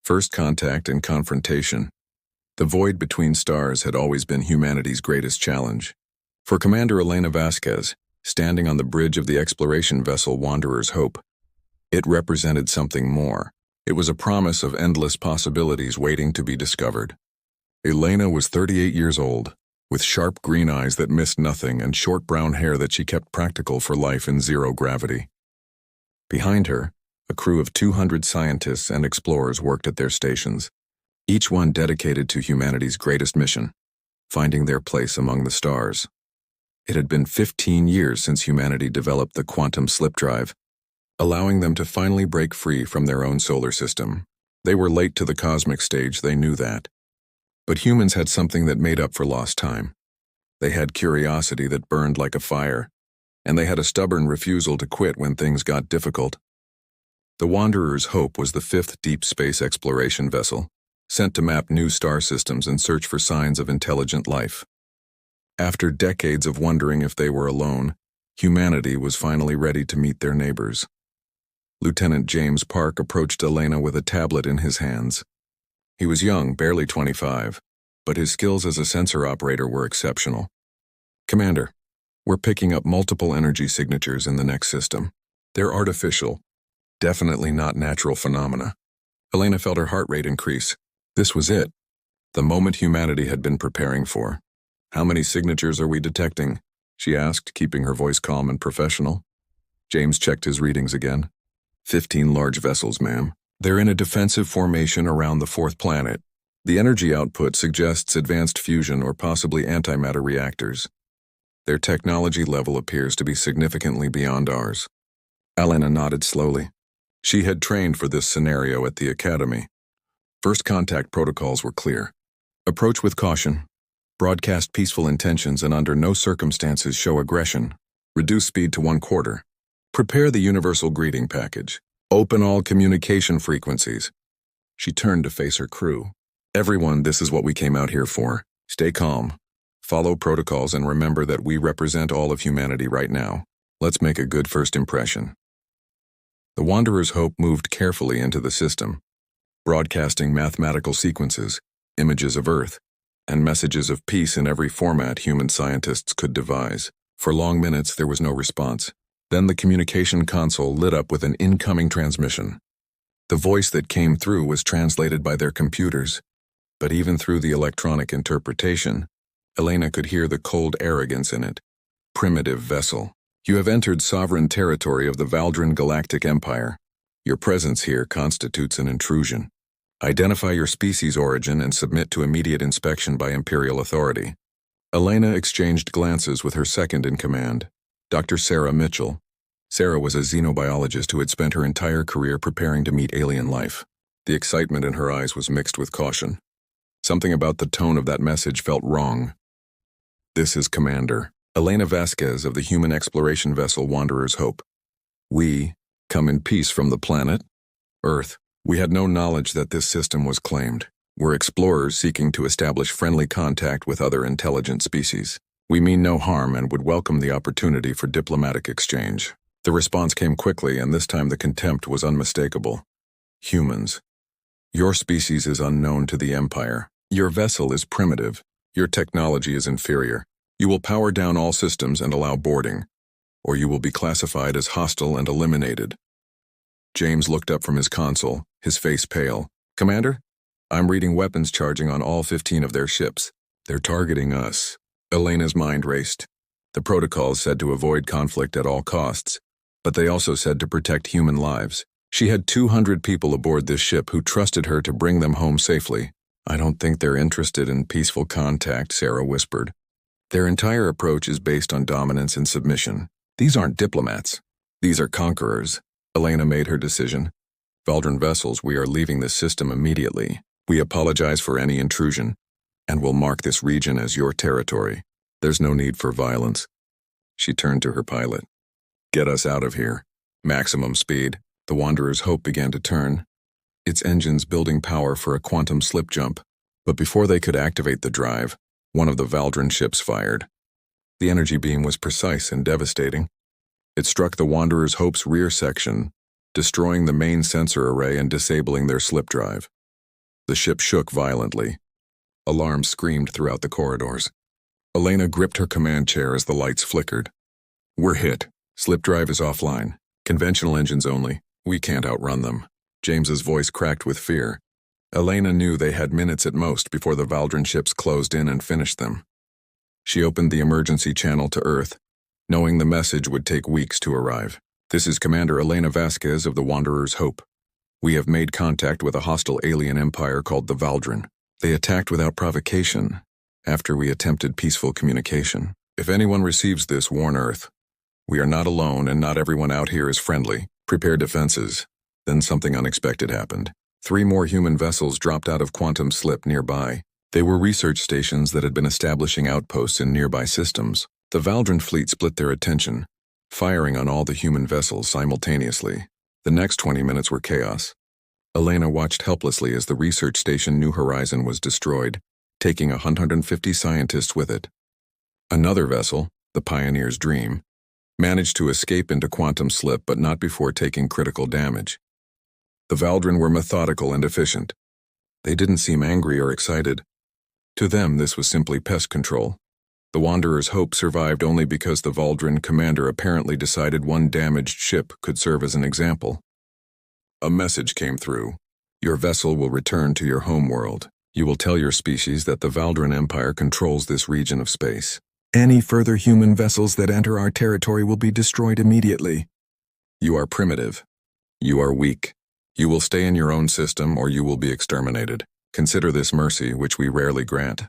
First contact and confrontation. The void between stars had always been humanity's greatest challenge. For Commander Elena Vasquez, standing on the bridge of the exploration vessel Wanderer's Hope, it represented something more. It was a promise of endless possibilities waiting to be discovered. Elena was 38 years old, with sharp green eyes that missed nothing and short brown hair that she kept practical for life in zero gravity. Behind her, a crew of 200 scientists and explorers worked at their stations, each one dedicated to humanity's greatest mission, finding their place among the stars. It had been 15 years since humanity developed the quantum slip drive, allowing them to finally break free from their own solar system. They were late to the cosmic stage, they knew that. But humans had something that made up for lost time. They had curiosity that burned like a fire, and they had a stubborn refusal to quit when things got difficult. The Wanderer's Hope was the fifth deep space exploration vessel, sent to map new star systems and search for signs of intelligent life. After decades of wondering if they were alone, humanity was finally ready to meet their neighbors. Lieutenant James Park approached Elena with a tablet in his hands. He was young, barely 25, but his skills as a sensor operator were exceptional. "Commander, we're picking up multiple energy signatures in the next system. They're artificial, definitely not natural phenomena." Elena felt her heart rate increase. This was it, the moment humanity had been preparing for. "How many signatures are we detecting?" she asked, keeping her voice calm and professional. James checked his readings again. 15 large vessels, ma'am. They're in a defensive formation around the fourth planet. The energy output suggests advanced fusion or possibly antimatter reactors. Their technology level appears to be significantly beyond ours. Elena nodded slowly. She had trained for this scenario at the Academy. First contact protocols were clear. Approach with caution. Broadcast peaceful intentions and under no circumstances show aggression. Reduce speed to 1/4. Prepare the universal greeting package. Open all communication frequencies. She turned to face her crew. "Everyone, this is what we came out here for. Stay calm. Follow protocols and remember that we represent all of humanity right now. Let's make a good first impression." The Wanderer's Hope moved carefully into the system, broadcasting mathematical sequences, images of Earth, and messages of peace in every format human scientists could devise. For long minutes, there was no response. Then the communication console lit up with an incoming transmission. The voice that came through was translated by their computers, but even through the electronic interpretation, Elena could hear the cold arrogance in it. "Primitive vessel. You have entered sovereign territory of the Valdran Galactic Empire. Your presence here constitutes an intrusion. Identify your species origin and submit to immediate inspection by imperial authority." Elena exchanged glances with her second-in-command, Dr. Sarah Mitchell. Sarah was a xenobiologist who had spent her entire career preparing to meet alien life. The excitement in her eyes was mixed with caution. Something about the tone of that message felt wrong. "This is Commander Elena Vasquez of the human exploration vessel Wanderer's Hope. We come in peace from the planet Earth. We had no knowledge that this system was claimed. We're explorers seeking to establish friendly contact with other intelligent species. We mean no harm and would welcome the opportunity for diplomatic exchange." The response came quickly, and this time the contempt was unmistakable. "Humans. Your species is unknown to the Empire. Your vessel is primitive. Your technology is inferior. You will power down all systems and allow boarding, or you will be classified as hostile and eliminated." James looked up from his console, his face pale. "Commander, I'm reading weapons charging on all 15 of their ships. They're targeting us." Elena's mind raced. The protocols said to avoid conflict at all costs, but they also said to protect human lives. She had 200 people aboard this ship who trusted her to bring them home safely. "I don't think they're interested in peaceful contact," Sarah whispered. "Their entire approach is based on dominance and submission. These aren't diplomats. These are conquerors." Elena made her decision. "Valdran vessels, we are leaving this system immediately. We apologize for any intrusion, and will mark this region as your territory. There's no need for violence." She turned to her pilot. "Get us out of here. Maximum speed." The Wanderer's Hope began to turn, its engines building power for a quantum slip jump. But before they could activate the drive, one of the Valdran ships fired. The energy beam was precise and devastating. It struck the Wanderer's Hope's rear section, destroying the main sensor array and disabling their slip drive. The ship shook violently. Alarms screamed throughout the corridors. Elena gripped her command chair as the lights flickered. "We're hit. Slip drive is offline. Conventional engines only. We can't outrun them." James's voice cracked with fear. Elena knew they had minutes at most before the Valdran ships closed in and finished them. She opened the emergency channel to Earth, knowing the message would take weeks to arrive. "This is Commander Elena Vasquez of the Wanderer's Hope. We have made contact with a hostile alien empire called the Valdran. They attacked without provocation after we attempted peaceful communication. If anyone receives this, warn Earth. We are not alone and not everyone out here is friendly. Prepare defenses." Then something unexpected happened. 3 more human vessels dropped out of quantum slip nearby. They were research stations that had been establishing outposts in nearby systems. The Valdran fleet split their attention, firing on all the human vessels simultaneously. The next 20 minutes were chaos. Elena watched helplessly as the research station New Horizon was destroyed, taking 150 scientists with it. Another vessel, the Pioneer's Dream, managed to escape into quantum slip but not before taking critical damage. The Valdran were methodical and efficient. They didn't seem angry or excited. To them, this was simply pest control. The Wanderer's Hope survived only because the Valdran commander apparently decided one damaged ship could serve as an example. A message came through. "Your vessel will return to your homeworld. You will tell your species that the Valdran Empire controls this region of space. Any further human vessels that enter our territory will be destroyed immediately. You are primitive. You are weak. You will stay in your own system or you will be exterminated. Consider this mercy, which we rarely grant."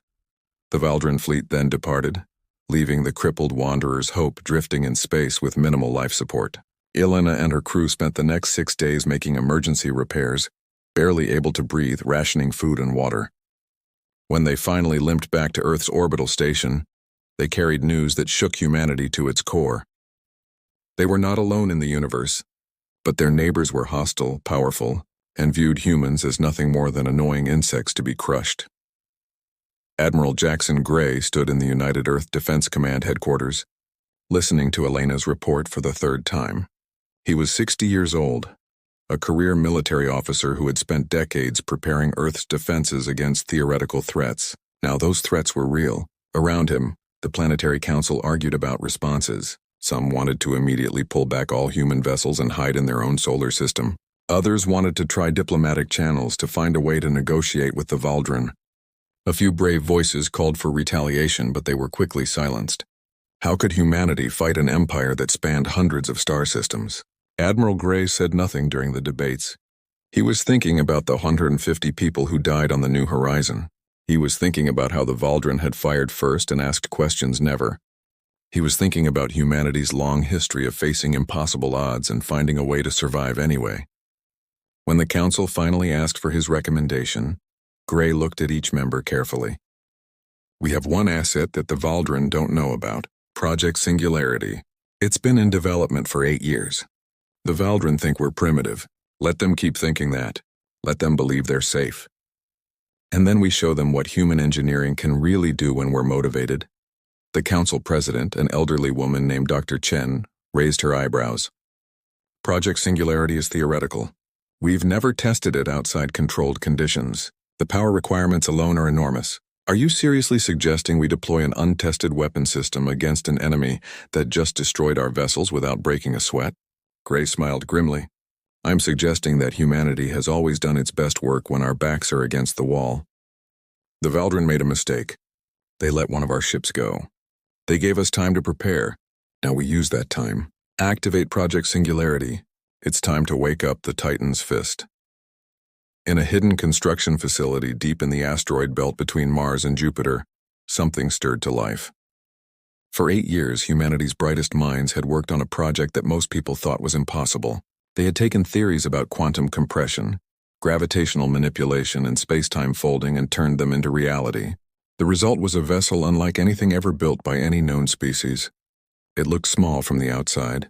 The Valdran fleet then departed, leaving the crippled Wanderer's Hope drifting in space with minimal life support. Elena and her crew spent the next 6 days making emergency repairs, barely able to breathe, rationing food and water. When they finally limped back to Earth's orbital station, they carried news that shook humanity to its core. They were not alone in the universe, but their neighbors were hostile, powerful, and viewed humans as nothing more than annoying insects to be crushed. Admiral Jackson Gray stood in the United Earth Defense Command headquarters, listening to Elena's report for the 3rd time. He was 60 years old, a career military officer who had spent decades preparing Earth's defenses against theoretical threats. Now those threats were real. Around him, the Planetary Council argued about responses. Some wanted to immediately pull back all human vessels and hide in their own solar system. Others wanted to try diplomatic channels to find a way to negotiate with the Valdran. A few brave voices called for retaliation, but they were quickly silenced. How could humanity fight an empire that spanned hundreds of star systems? Admiral Gray said nothing during the debates. He was thinking about the 150 people who died on the New Horizon. He was thinking about how the Valdran had fired first and asked questions never. He was thinking about humanity's long history of facing impossible odds and finding a way to survive anyway. When the council finally asked for his recommendation, Gray looked at each member carefully. "We have one asset that the Valdran don't know about, Project Singularity. It's been in development for 8 years. The Valdran think we're primitive. Let them keep thinking that. Let them believe they're safe. And then we show them what human engineering can really do when we're motivated." The council president, an elderly woman named Dr. Chen, raised her eyebrows. "Project Singularity is theoretical. We've never tested it outside controlled conditions. The power requirements alone are enormous. Are you seriously suggesting we deploy an untested weapon system against an enemy that just destroyed our vessels without breaking a sweat?" Gray smiled grimly. "I'm suggesting that humanity has always done its best work when our backs are against the wall. The Valdran made a mistake. They let one of our ships go. They gave us time to prepare. Now we use that time. Activate Project Singularity. It's time to wake up the Titan's fist." In a hidden construction facility deep in the asteroid belt between Mars and Jupiter, something stirred to life. For 8 years, humanity's brightest minds had worked on a project that most people thought was impossible. They had taken theories about quantum compression, gravitational manipulation, and space-time folding and turned them into reality. The result was a vessel unlike anything ever built by any known species. It looked small from the outside,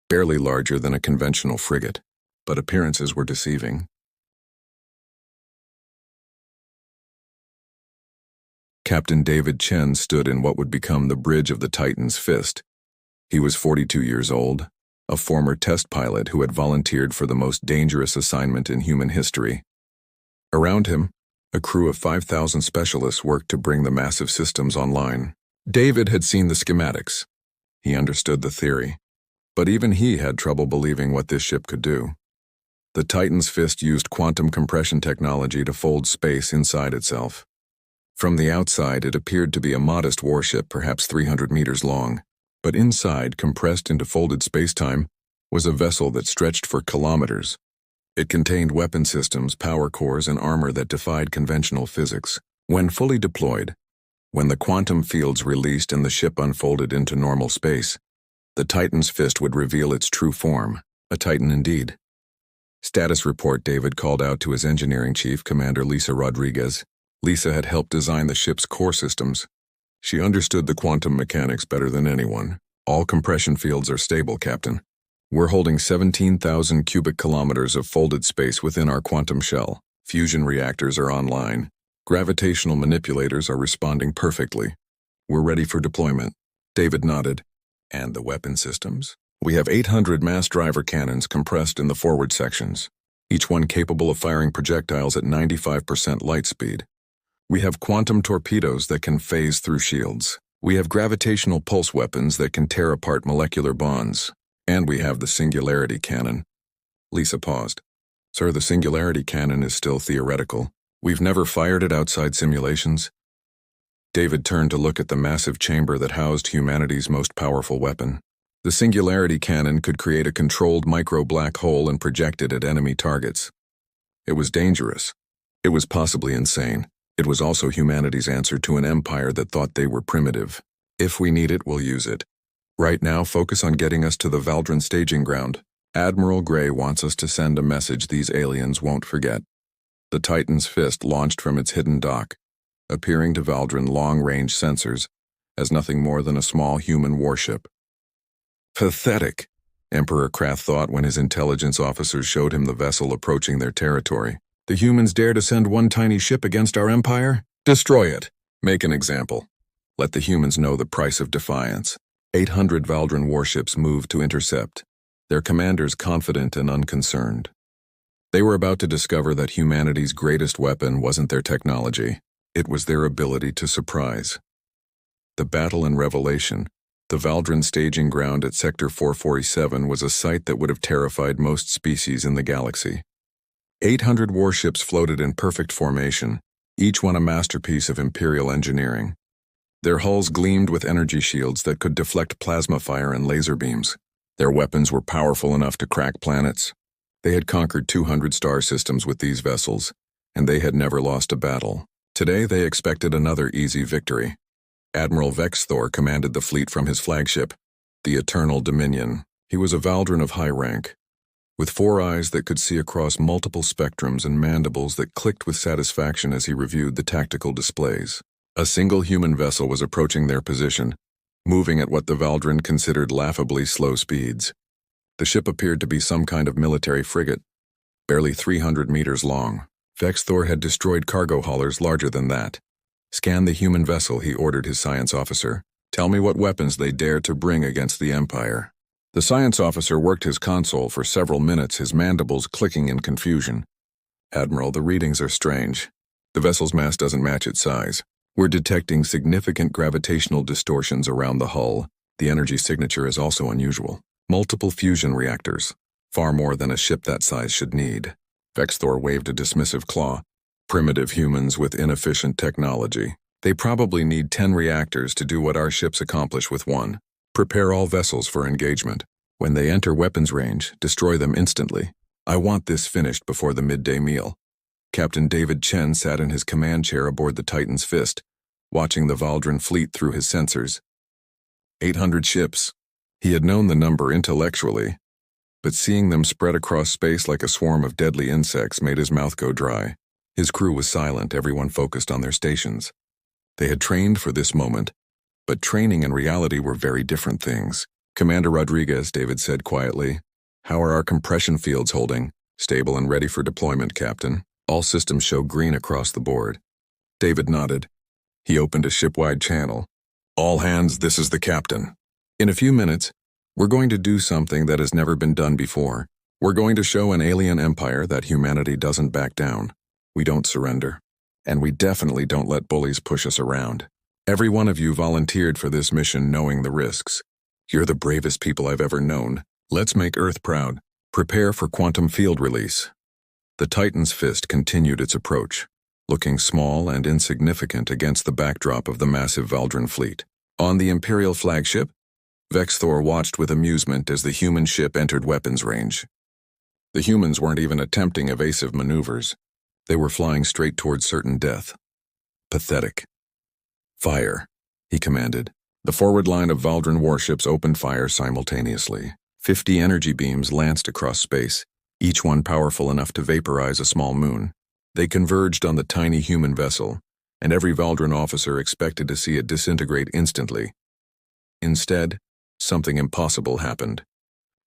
barely larger than a conventional frigate, but appearances were deceiving. Captain David Chen stood in what would become the bridge of the Titan's fist. He was 42 years old, a former test pilot who had volunteered for the most dangerous assignment in human history. Around him, A crew of 5,000 specialists worked to bring the massive systems online. David had seen the schematics. He understood the theory. But even he had trouble believing what this ship could do. The Titan's fist used quantum compression technology to fold space inside itself. From the outside, it appeared to be a modest warship, perhaps 300 meters long. But inside, compressed into folded spacetime, was a vessel that stretched for kilometers. It contained weapon systems, power cores, and armor that defied conventional physics. When fully deployed, when the quantum fields released and the ship unfolded into normal space, the Titan's fist would reveal its true form, a Titan indeed. Status report. David called out to his engineering chief, Commander Lisa Rodriguez. Lisa had helped design the ship's core systems. She understood the quantum mechanics better than anyone. All compression fields are stable, Captain. We're holding 17,000 cubic kilometers of folded space within our quantum shell. Fusion reactors are online. Gravitational manipulators are responding perfectly. We're ready for deployment. David nodded. And the weapon systems? We have 800 mass driver cannons compressed in the forward sections, each one capable of firing projectiles at 95% light speed. We have quantum torpedoes that can phase through shields. We have gravitational pulse weapons that can tear apart molecular bonds. And we have the singularity cannon. Lisa paused. Sir, the singularity cannon is still theoretical. We've never fired it outside simulations. David turned to look at the massive chamber that housed humanity's most powerful weapon. The singularity cannon could create a controlled micro-black hole and project it at enemy targets. It was dangerous. It was possibly insane. It was also humanity's answer to an empire that thought they were primitive. If we need it, we'll use it. Right now, focus on getting us to the Valdrin staging ground. Admiral Gray wants us to send a message these aliens won't forget. The Titan's fist launched from its hidden dock, appearing to Valdrin long-range sensors as nothing more than a small human warship. Pathetic, Emperor Krath thought when his intelligence officers showed him the vessel approaching their territory. The humans dare to send one tiny ship against our empire? Destroy it. Make an example. Let the humans know the price of defiance. 800 Valdrin warships moved to intercept, their commanders confident and unconcerned. They were about to discover that humanity's greatest weapon wasn't their technology, it was their ability to surprise. The battle and revelation, the Valdrin staging ground at Sector 447 was a sight that would have terrified most species in the galaxy. 800 warships floated in perfect formation, each one a masterpiece of imperial engineering. Their hulls gleamed with energy shields that could deflect plasma fire and laser beams. Their weapons were powerful enough to crack planets. They had conquered 200 star systems with these vessels, and they had never lost a battle. Today they expected another easy victory. Admiral Vex Thor commanded the fleet from his flagship, the Eternal Dominion. He was a Valdrin of high rank, with 4 eyes that could see across multiple spectrums and mandibles that clicked with satisfaction as he reviewed the tactical displays. A single human vessel was approaching their position, moving at what the Valdrin considered laughably slow speeds. The ship appeared to be some kind of military frigate, barely 300 meters long. Vex Thor had destroyed cargo haulers larger than that. Scan the human vessel, he ordered his science officer. Tell me what weapons they dare to bring against the Empire. The science officer worked his console for several minutes, his mandibles clicking in confusion. Admiral, the readings are strange. The vessel's mass doesn't match its size. We're detecting significant gravitational distortions around the hull. The energy signature is also unusual. Multiple fusion reactors, far more than a ship that size should need. Vex Thor waved a dismissive claw. Primitive humans with inefficient technology. They probably need 10 reactors to do what our ships accomplish with 1. Prepare all vessels for engagement. When they enter weapons range, destroy them instantly. I want this finished before the midday meal. Captain David Chen sat in his command chair aboard the Titan's fist, watching the Valdrin fleet through his sensors. 800 ships. He had known the number intellectually, but seeing them spread across space like a swarm of deadly insects made his mouth go dry. His crew was silent, everyone focused on their stations. They had trained for this moment, but training and reality were very different things. Commander Rodriguez, David said quietly. How are our compression fields holding? Stable and ready for deployment, Captain. All systems show green across the board. David nodded. He opened a ship-wide channel. All hands, this is the captain. In a few minutes, we're going to do something that has never been done before. We're going to show an alien empire that humanity doesn't back down. We don't surrender. And we definitely don't let bullies push us around. Every one of you volunteered for this mission knowing the risks. You're the bravest people I've ever known. Let's make Earth proud. Prepare for quantum field release. The Titan's fist continued its approach, looking small and insignificant against the backdrop of the massive Valdran fleet. On the Imperial flagship, Vexthor watched with amusement as the human ship entered weapons range. The humans weren't even attempting evasive maneuvers. They were flying straight towards certain death. Pathetic. Fire, he commanded. The forward line of Valdran warships opened fire simultaneously. 50 energy beams lanced across space, each one powerful enough to vaporize a small moon. They converged on the tiny human vessel, and every Valdran officer expected to see it disintegrate instantly. Instead, something impossible happened.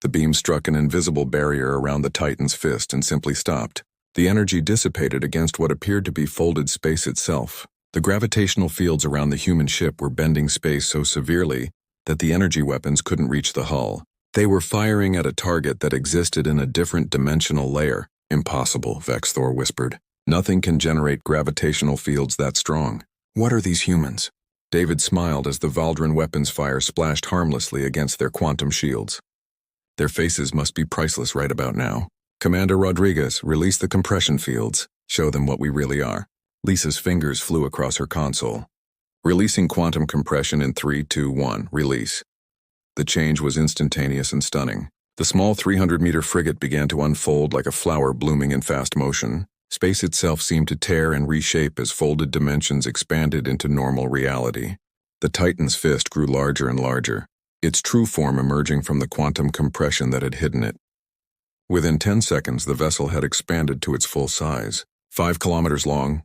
The beam struck an invisible barrier around the Titan's fist and simply stopped. The energy dissipated against what appeared to be folded space itself. The gravitational fields around the human ship were bending space so severely that the energy weapons couldn't reach the hull. They were firing at a target that existed in a different dimensional layer. Impossible, Vexthor whispered. Nothing can generate gravitational fields that strong. What are these humans? David smiled as the Valdran weapons fire splashed harmlessly against their quantum shields. Their faces must be priceless right about now. Commander Rodriguez, release the compression fields. Show them what we really are. Lisa's fingers flew across her console. Releasing quantum compression in 3, 2, 1, release. The change was instantaneous and stunning. The small 300-meter frigate began to unfold like a flower blooming in fast motion. Space itself seemed to tear and reshape as folded dimensions expanded into normal reality. The Titan's fist grew larger and larger, its true form emerging from the quantum compression that had hidden it. Within 10 seconds, the vessel had expanded to its full size. 5 kilometers long,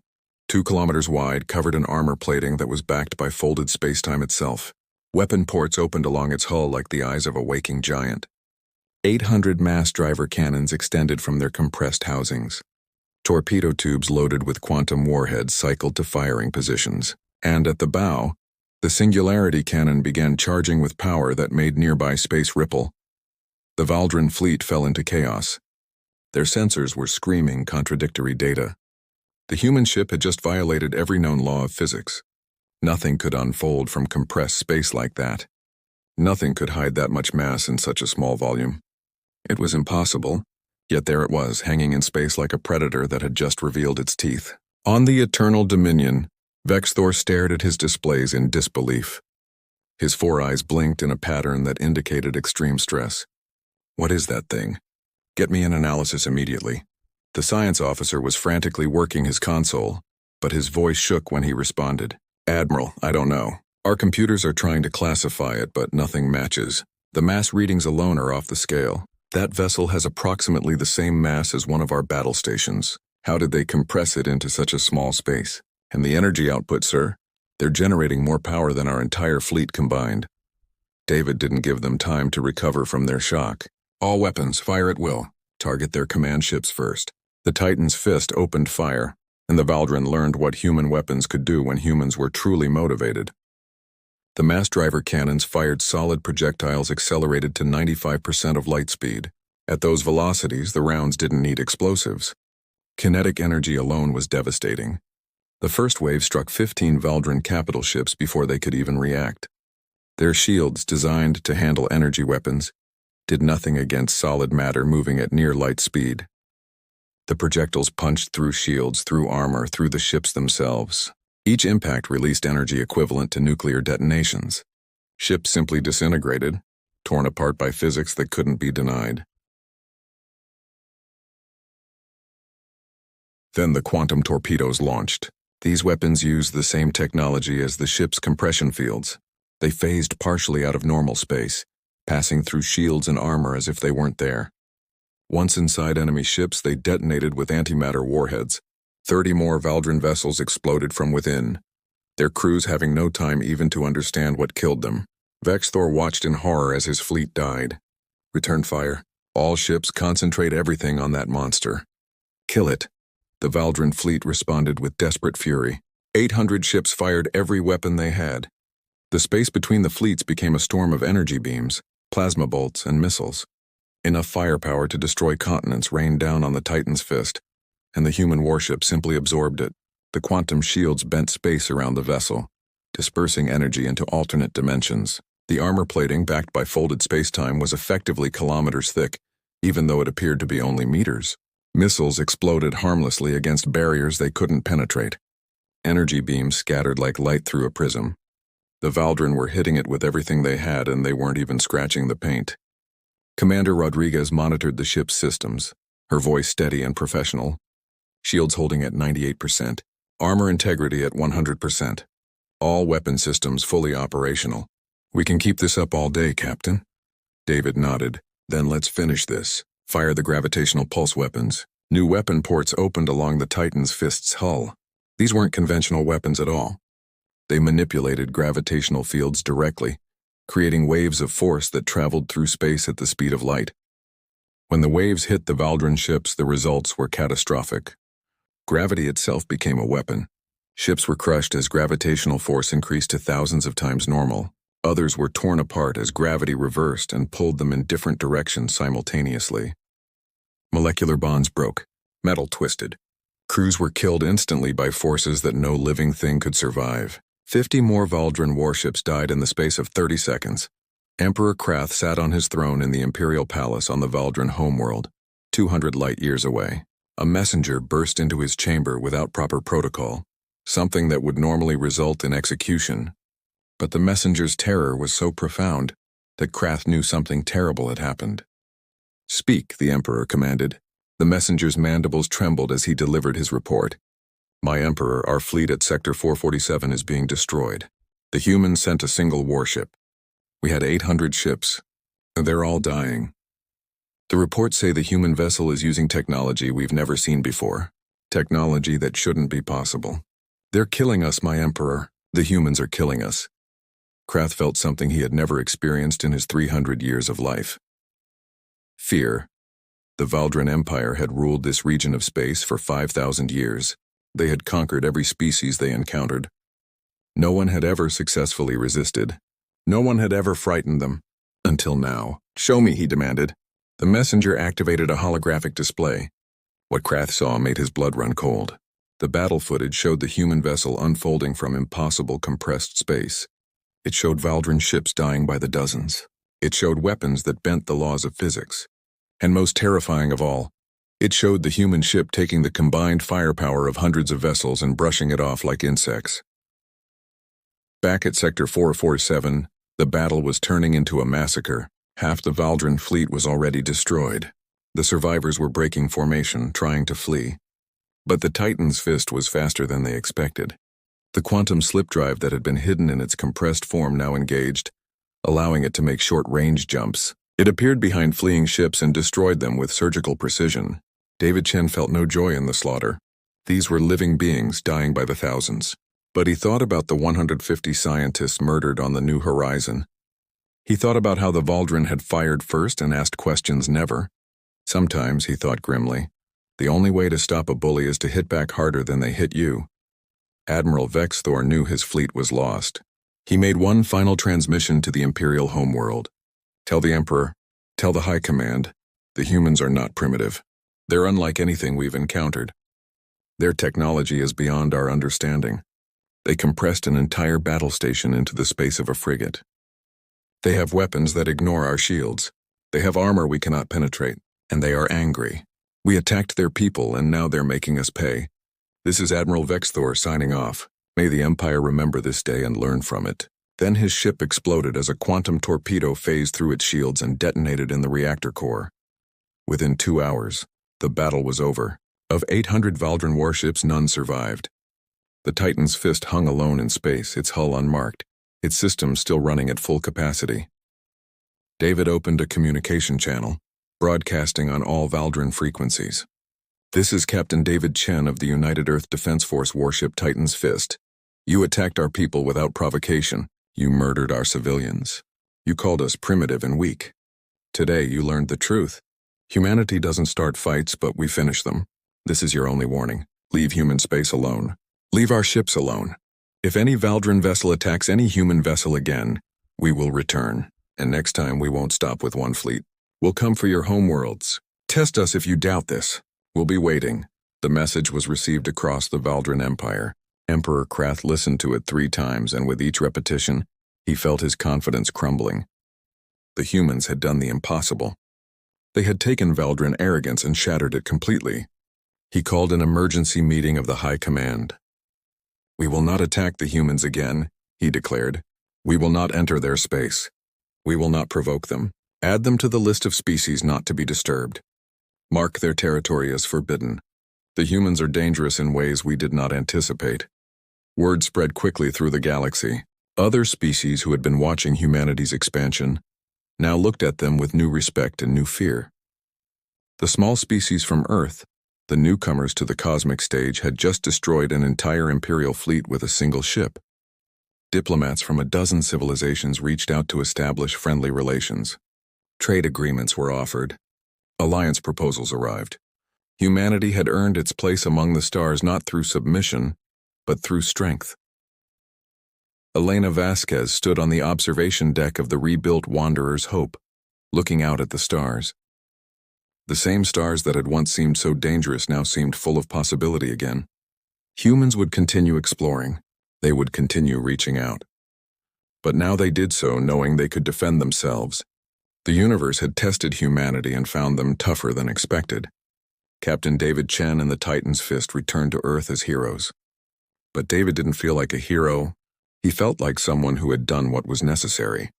2 kilometers wide, covered in armor plating that was backed by folded spacetime itself. Weapon ports opened along its hull like the eyes of a waking giant. 800 mass driver cannons extended from their compressed housings. Torpedo tubes loaded with quantum warheads cycled to firing positions. And at the bow, the Singularity cannon began charging with power that made nearby space ripple. The Valdran fleet fell into chaos. Their sensors were screaming contradictory data. The human ship had just violated every known law of physics. Nothing could unfold from compressed space like that. Nothing could hide that much mass in such a small volume. It was impossible, yet there it was, hanging in space like a predator that had just revealed its teeth. On the Eternal Dominion, Vexthor stared at his displays in disbelief. His 4 eyes blinked in a pattern that indicated extreme stress. What is that thing? Get me an analysis immediately. The science officer was frantically working his console, but his voice shook when he responded. Admiral, I don't know. Our computers are trying to classify it, but nothing matches. The mass readings alone are off the scale. That vessel has approximately the same mass as one of our battle stations. How did they compress it into such a small space? And the energy output, sir? They're generating more power than our entire fleet combined. David didn't give them time to recover from their shock. All weapons, fire at will. Target their command ships first. The Titan's fist opened fire, and the Valdran learned what human weapons could do when humans were truly motivated. The mass driver cannons fired solid projectiles accelerated to 95% of light speed. At those velocities, the rounds didn't need explosives. Kinetic energy alone was devastating. The first wave struck 15 Valdran capital ships before they could even react. Their shields, designed to handle energy weapons, did nothing against solid matter moving at near light speed. The projectiles punched through shields, through armor, through the ships themselves. Each impact released energy equivalent to nuclear detonations. Ships simply disintegrated, torn apart by physics that couldn't be denied. Then the quantum torpedoes launched. These weapons used the same technology as the ship's compression fields. They phased partially out of normal space, passing through shields and armor as if they weren't there. Once inside enemy ships, they detonated with antimatter warheads. 30 more Valdran vessels exploded from within, their crews having no time even to understand what killed them. Vexthor watched in horror as his fleet died. Return fire. All ships, concentrate everything on that monster. Kill it. The Valdran fleet responded with desperate fury. 800 ships fired every weapon they had. The space between the fleets became a storm of energy beams, plasma bolts, and missiles. Enough firepower to destroy continents rained down on the Titan's fist, and the human warship simply absorbed it. The quantum shields bent space around the vessel, dispersing energy into alternate dimensions. The armor plating, backed by folded spacetime, was effectively kilometers thick, even though it appeared to be only meters. Missiles exploded harmlessly against barriers they couldn't penetrate. Energy beams scattered like light through a prism. The Valdren were hitting it with everything they had, and they weren't even scratching the paint. Commander Rodriguez monitored the ship's systems, her voice steady and professional. Shields holding at 98%. Armor integrity at 100%. All weapon systems fully operational. "We can keep this up all day, Captain." David nodded. "Then let's finish this. Fire the gravitational pulse weapons." New weapon ports opened along the Titan's fist's hull. These weren't conventional weapons at all. They manipulated gravitational fields directly, creating waves of force that traveled through space at the speed of light. When the waves hit the Valdren ships, the results were catastrophic. Gravity itself became a weapon. Ships were crushed as gravitational force increased to thousands of times normal. Others were torn apart as gravity reversed and pulled them in different directions simultaneously. Molecular bonds broke. Metal twisted. Crews were killed instantly by forces that no living thing could survive. 50 more Valdren warships died in the space of 30 seconds. Emperor Krath sat on his throne in the Imperial Palace on the Valdren homeworld, 200 light-years away. A messenger burst into his chamber without proper protocol, something that would normally result in execution. But the messenger's terror was so profound that Krath knew something terrible had happened. "Speak," the Emperor commanded. The messenger's mandibles trembled as he delivered his report. "My Emperor, our fleet at Sector 447 is being destroyed. The humans sent a single warship. We had 800 ships, and they're all dying. The reports say the human vessel is using technology we've never seen before. Technology that shouldn't be possible. They're killing us, my Emperor. The humans are killing us." Krath felt something he had never experienced in his 300 years of life. Fear. The Valdren Empire had ruled this region of space for 5,000 years. They had conquered every species they encountered. No one had ever successfully resisted. No one had ever frightened them. Until now. "Show me," he demanded. The messenger activated a holographic display. What Krath saw made his blood run cold. The battle footage showed the human vessel unfolding from impossible compressed space. It showed Valdren ships dying by the dozens. It showed weapons that bent the laws of physics. And most terrifying of all, it showed the human ship taking the combined firepower of hundreds of vessels and brushing it off like insects. Back at Sector 447, the battle was turning into a massacre. Half the Valdren fleet was already destroyed. The survivors were breaking formation, trying to flee. But the Titan's fist was faster than they expected. The quantum slip drive that had been hidden in its compressed form now engaged, allowing it to make short-range jumps. It appeared behind fleeing ships and destroyed them with surgical precision. David Chen felt no joy in the slaughter. These were living beings dying by the thousands. But he thought about the 150 scientists murdered on the New Horizon. He thought about how the Valdren had fired first and asked questions never. Sometimes, he thought grimly, the only way to stop a bully is to hit back harder than they hit you. Admiral Vexthor knew his fleet was lost. He made one final transmission to the Imperial homeworld. "Tell the Emperor, tell the High Command, the humans are not primitive. They're unlike anything we've encountered. Their technology is beyond our understanding. They compressed an entire battle station into the space of a frigate. They have weapons that ignore our shields. They have armor we cannot penetrate, and they are angry. We attacked their people, and now they're making us pay. This is Admiral Vexthor signing off. May the Empire remember this day and learn from it." Then his ship exploded as a quantum torpedo phased through its shields and detonated in the reactor core. Within 2 hours, the battle was over. Of 800 Valdren warships, none survived. The Titan's fist hung alone in space, its hull unmarked, its systems still running at full capacity. David opened a communication channel, broadcasting on all Valdren frequencies. "This is Captain David Chen of the United Earth Defense Force warship Titan's Fist. You attacked our people without provocation. You murdered our civilians. You called us primitive and weak. Today you learned the truth. Humanity doesn't start fights, but we finish them. This is your only warning. Leave human space alone. Leave our ships alone. If any Valdren vessel attacks any human vessel again, we will return. And next time we won't stop with one fleet. We'll come for your homeworlds. Test us if you doubt this. We'll be waiting." The message was received across the Valdran Empire. Emperor Krath listened to it 3 times, and with each repetition, he felt his confidence crumbling. The humans had done the impossible. They had taken Valdran arrogance and shattered it completely. He called an emergency meeting of the High Command. "We will not attack the humans again," he declared. "We will not enter their space. We will not provoke them. Add them to the list of species not to be disturbed. Mark their territory as forbidden. The humans are dangerous in ways we did not anticipate." Word spread quickly through the galaxy. Other species who had been watching humanity's expansion now looked at them with new respect and new fear. The small species from Earth, the newcomers to the cosmic stage, had just destroyed an entire imperial fleet with a single ship. Diplomats from a dozen civilizations reached out to establish friendly relations. Trade agreements were offered. Alliance proposals arrived. Humanity had earned its place among the stars not through submission, but through strength. Elena Vasquez stood on the observation deck of the rebuilt Wanderer's Hope, looking out at the stars. The same stars that had once seemed so dangerous now seemed full of possibility again. Humans would continue exploring. They would continue reaching out. But now they did so knowing they could defend themselves. The universe had tested humanity and found them tougher than expected. Captain David Chen and the Titan's Fist returned to Earth as heroes. But David didn't feel like a hero. He felt like someone who had done what was necessary.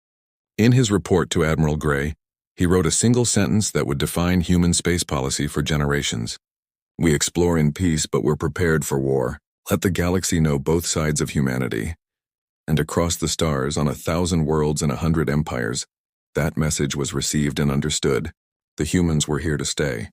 In his report to Admiral Gray, he wrote a single sentence that would define human space policy for generations. "We explore in peace, but we're prepared for war. Let the galaxy know both sides of humanity." And across the stars, on 1,000 worlds and 100 empires, that message was received and understood. The humans were here to stay.